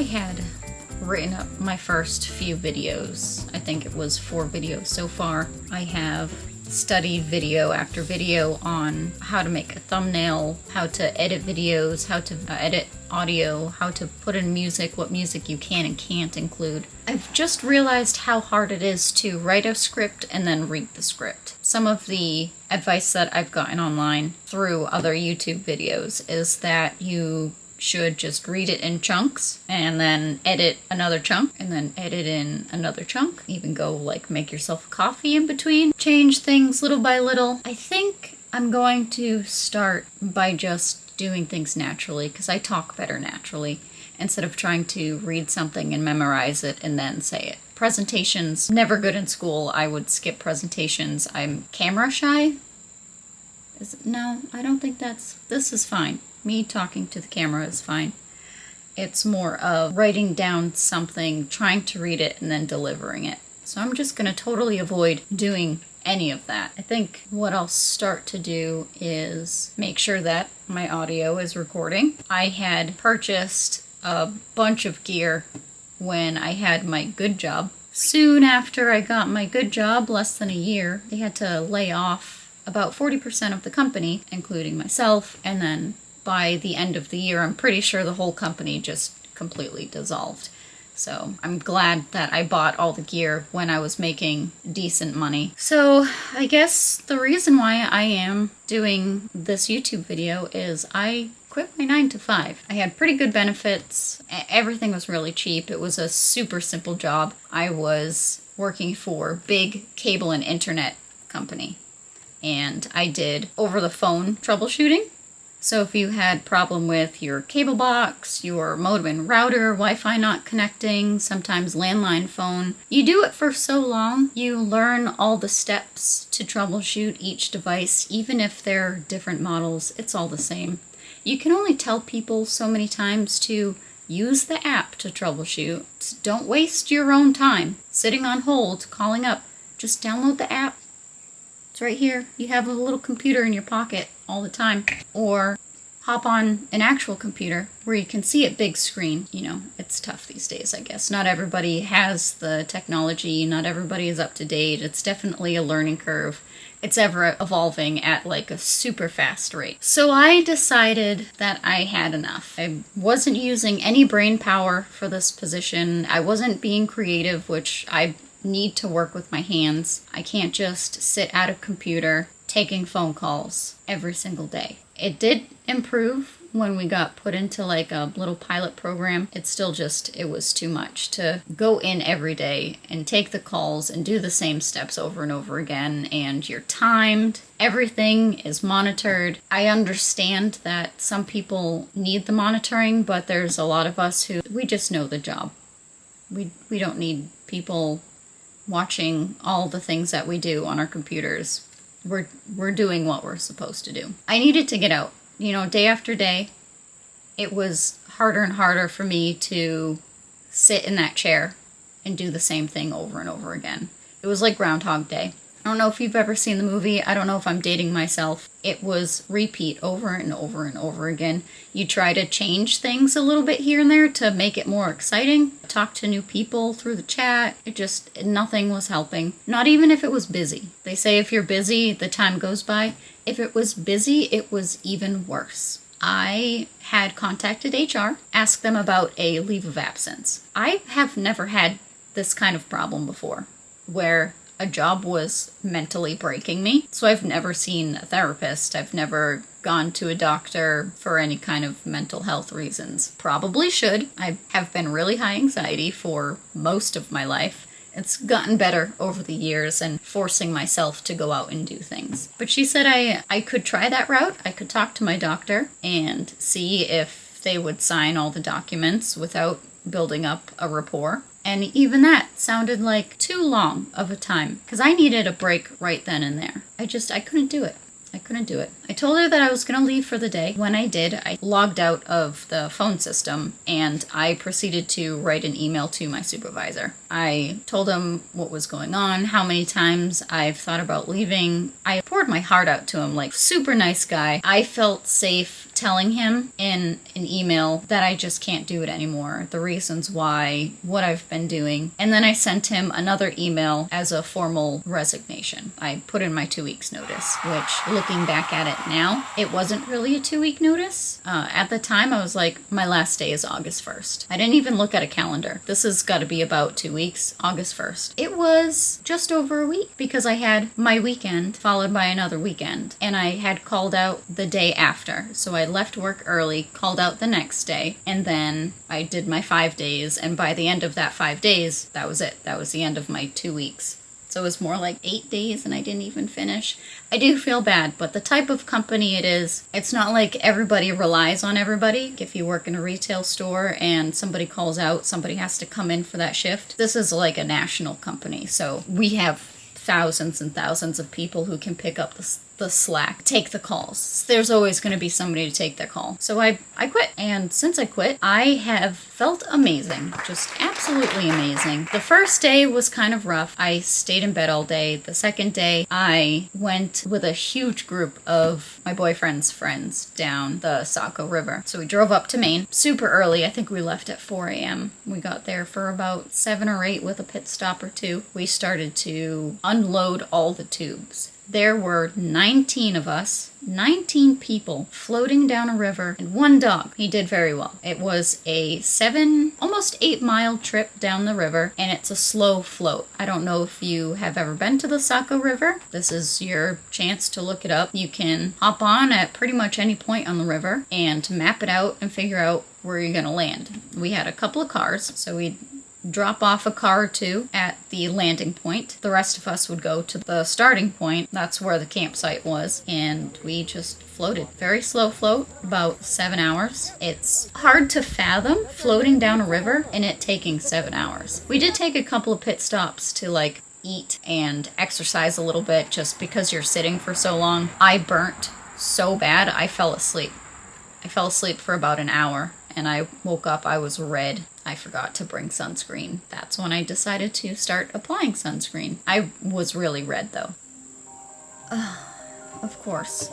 had written up my first few videos. I think it was 4 videos so far. I have studied video after video on how to make a thumbnail, how to edit videos, how to edit audio, how to put in music, what music you can and can't include. I've just realized how hard it is to write a script and then read the script. Some of the advice that I've gotten online through other YouTube videos is that you should just read it in chunks and then edit another chunk and then edit in another chunk. Even go like make yourself a coffee in between. Change things little by little. I think I'm going to start by just doing things naturally because I talk better naturally instead of trying to read something and memorize it and then say it. Presentations, never good in school. I would skip presentations. I'm camera shy. No, I don't think this is fine. Me talking to the camera is fine. It's more of writing down something, trying to read it, and then delivering it. So I'm just going to totally avoid doing any of that. I think what I'll start to do is make sure that my audio is recording. I had purchased a bunch of gear when I had my good job. Soon after I got my good job, less than a year, they had to lay off about 40% of the company, including myself, and then by the end of the year, I'm pretty sure the whole company just completely dissolved. So I'm glad that I bought all the gear when I was making decent money. So I guess the reason why I am doing this YouTube video is I quit my 9-to-5. I had pretty good benefits. Everything was really cheap. It was a super simple job. I was working for a big cable and internet company, and I did over-the-phone troubleshooting. So if you had problem with your cable box, your modem and router, Wi-Fi not connecting, sometimes landline phone, you do it for so long, you learn all the steps to troubleshoot each device, even if they're different models, it's all the same. You can only tell people so many times to use the app to troubleshoot. Don't waste your own time sitting on hold, calling up. Just download the app. It's right here. You have a little computer in your pocket all the time. Or hop on an actual computer where you can see it big screen. You know, it's tough these days, I guess. Not everybody has the technology. Not everybody is up to date. It's definitely a learning curve. It's ever evolving at like a super fast rate. So I decided that I had enough. I wasn't using any brain power for this position. I wasn't being creative, which I need to work with my hands. I can't just sit at a computer taking phone calls every single day. It did improve when we got put into like a little pilot program. It's still just, it was too much to go in every day and take the calls and do the same steps over and over again, and you're timed. Everything is monitored. I understand that some people need the monitoring, but there's a lot of us who, we just know the job. We don't need people watching all the things that we do on our computers. We're doing what we're supposed to do. I needed to get out. You know, day after day, it was harder and harder for me to sit in that chair and do the same thing over and over again. It was like Groundhog Day. I don't know if you've ever seen the movie. I don't know if I'm dating myself. It was repeat over and over and over again. You try to change things a little bit here and there to make it more exciting. Talk to new people through the chat. Nothing was helping. Not even if it was busy. They say if you're busy, the time goes by. If it was busy, it was even worse. I had contacted HR, asked them about a leave of absence. I have never had this kind of problem before, where a job was mentally breaking me. So I've never seen a therapist. I've never gone to a doctor for any kind of mental health reasons. Probably should. I have been really high anxiety for most of my life. It's gotten better over the years and forcing myself to go out and do things. But she said I could try that route. I could talk to my doctor and see if they would sign all the documents without building up a rapport. And even that sounded like too long of a time because I needed a break right then and there. I couldn't do it. I told her that I was going to leave for the day. When I did, I logged out of the phone system and I proceeded to write an email to my supervisor. I told him what was going on, how many times I've thought about leaving. I poured my heart out to him, like super nice guy. I felt safe telling him in an email that I just can't do it anymore, the reasons why, what I've been doing. And then I sent him another email as a formal resignation. I put in my 2 weeks notice, which looking back at it now, it wasn't really a 2-week notice. At the time I was like, my last day is August 1st. I didn't even look at a calendar. This has got to be about 2 weeks, August 1st. It was just over a week because I had my weekend followed by another weekend, and I had called out the day after. So I left work early, called out the next day, and then I did my 5 days, and by the end of that 5 days, that was it. That was the end of my 2 weeks. So it was more like 8 days and I didn't even finish. I do feel bad, but the type of company it is, it's not like everybody relies on everybody. If you work in a retail store and somebody calls out, somebody has to come in for that shift. This is like a national company, so we have thousands and thousands of people who can pick up the slack, take the calls. There's always going to be somebody to take their call. So I quit. And since I quit, I have felt amazing. Just absolutely amazing. The first day was kind of rough. I stayed in bed all day. The second day, I went with a huge group of my boyfriend's friends down the Saco River. So we drove up to Maine super early. I think we left at 4 a.m. We got there for about 7 or 8 with a pit stop or 2. We started to unload all the tubes. There were 19 of us, 19 people floating down a river, and 1 dog. He did very well. It was a 7, almost 8-mile trip down the river, and it's a slow float. I don't know if you have ever been to the Saco River. This is your chance to look it up. You can hop on at pretty much any point on the river and map it out and figure out where you're going to land. We had a couple of cars, so we'd drop off a car or 2 at the landing point. The rest of us would go to the starting point. That's where the campsite was. And we just floated. Very slow float, about 7 hours. It's hard to fathom floating down a river and it taking 7 hours. We did take a couple of pit stops to eat and exercise a little bit just because you're sitting for so long. I burnt so bad, I fell asleep. I fell asleep for about an hour and I woke up, I was red. I forgot to bring sunscreen. That's when I decided to start applying sunscreen. I was really red though. Of course.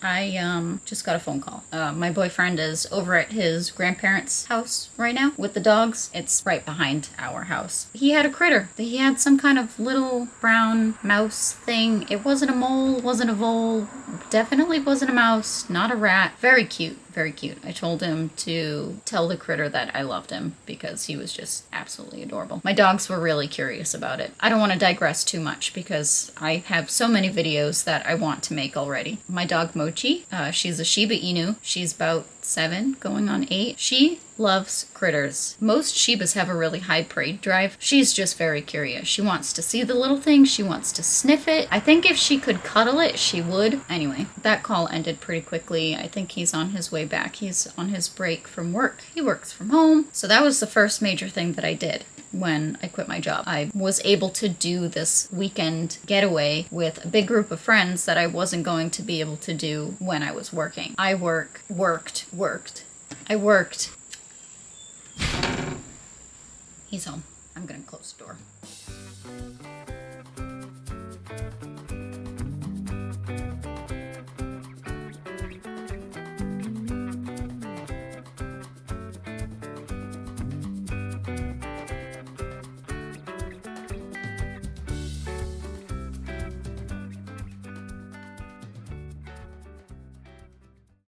I just got a phone call. My boyfriend is over at his grandparents' house right now with the dogs. It's right behind our house. He had a critter. He had some kind of little brown mouse thing. It wasn't a mole, wasn't a vole, definitely wasn't a mouse, not a rat. Very cute. Very cute. I told him to tell the critter that I loved him because he was just absolutely adorable. My dogs were really curious about it. I don't want to digress too much because I have so many videos that I want to make already. My dog Mochi, she's a Shiba Inu. She's about 7, going on 8. She loves critters. Most Shibas have a really high prey drive. She's just very curious. She wants to see the little thing. She wants to sniff it. I think if she could cuddle it, she would. Anyway, that call ended pretty quickly. I think he's on his way back. He's on his break from work. He works from home. So that was the first major thing that I did when I quit my job. I was able to do this weekend getaway with a big group of friends that I wasn't going to be able to do when I was working. I worked. He's home. I'm gonna close the door.